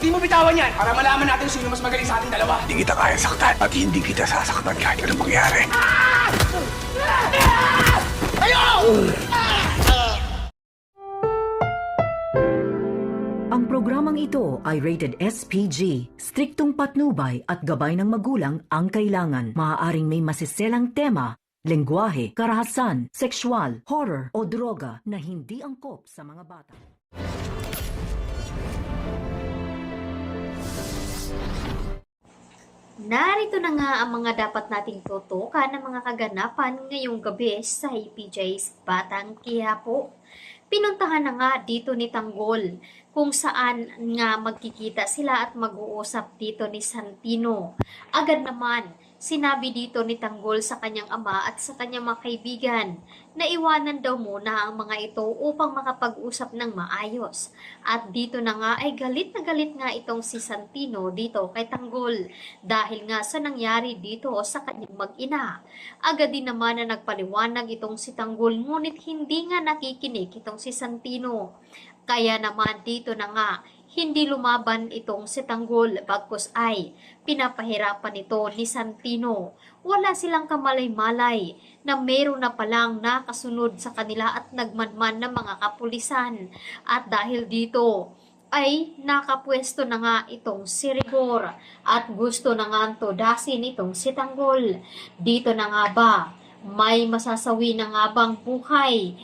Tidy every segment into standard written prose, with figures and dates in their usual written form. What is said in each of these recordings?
Di mo bitawan yan para malaman natin sino mas magaling sa ating dalawa. Hindi kita kaya saktan at hindi kita sasaktan kahit anong mangyari. Ang programang ito ay rated SPG. Striktong patnubay at gabay ng magulang ang kailangan. Maaaring may masiselang tema, lengguwahe, karahasan, sexual, horror o droga na hindi angkop sa mga bata. Narito na nga ang mga dapat nating tutukan ng mga kaganapan ngayong gabi sa PJ's Batang Quiapo. Pinuntahan na nga dito ni Tanggol kung saan nga magkikita sila at mag-uusap dito ni Santino. Agad naman, sinabi dito ni Tanggol sa kanyang ama at sa kanyang mga kaibigan na iwanan daw muna ang mga ito upang makapag-usap ng maayos. At dito na nga ay galit na galit nga itong si Santino dito kay Tanggol dahil nga sa nangyari dito sa kanyang mag-ina. Agad din naman na nagpaliwanag itong si Tanggol ngunit hindi nga nakikinig itong si Santino. Kaya naman dito na nga, hindi lumaban itong si Tanggol bagkus ay pinapahirapan ito ni Santino. Wala silang kamalay-malay na meron na palang nakasunod sa kanila at nagmanman ng mga kapulisan. At dahil dito ay nakapwesto na nga itong si Rigor at gusto na nga todasin itong si Tanggol. Dito na nga ba, may masasawi na nga bang buhay?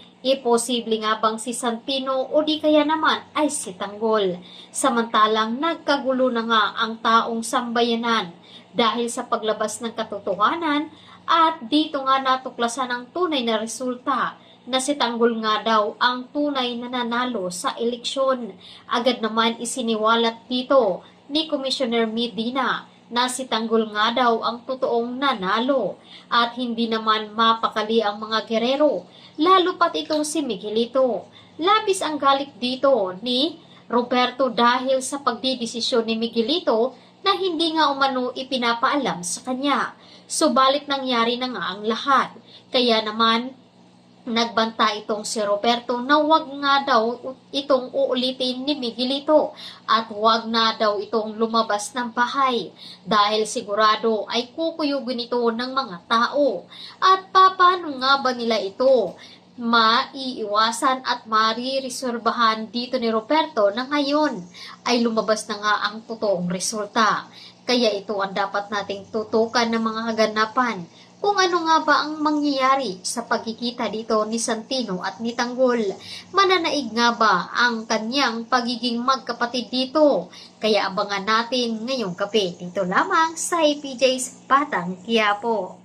Posible nga bang si Santino o di kaya naman ay si Tanggol? Samantalang nagkagulo na nga ang taong sambayanan dahil sa paglabas ng katotohanan at dito nga natuklasan ang tunay na resulta na si Tanggol nga daw ang tunay na nanalo sa eleksyon. Agad naman isiniwalat dito ni Commissioner Medina na si Tanggol nga daw ang totoong nanalo at hindi naman mapakali ang mga gerero, lalo pat itong si Miguelito. Labis ang galit dito ni Roberto dahil sa pagdidesisyon ni Miguelito na hindi nga umano ipinapaalam sa kanya. Subalit nangyari na nga ang lahat. Kaya naman nagbanta itong si Roberto na wag nga daw itong uulitin ni Miguelito at wag na daw itong lumabas ng bahay dahil sigurado ay kukuyugin ito ng mga tao. At paano nga ba nila ito maiiwasan at marireserbahan dito ni Roberto na ngayon ay lumabas na nga ang totoong resulta. Kaya ito ang dapat nating tutukan ng mga kaganapan. Kung ano nga ba ang mangyayari sa pagkikita dito ni Santino at ni Tanggol. Mananaig nga ba ang kanyang pagiging magkapatid dito? Kaya abangan natin ngayong gabi dito lamang sa PJ's Batang Quiapo.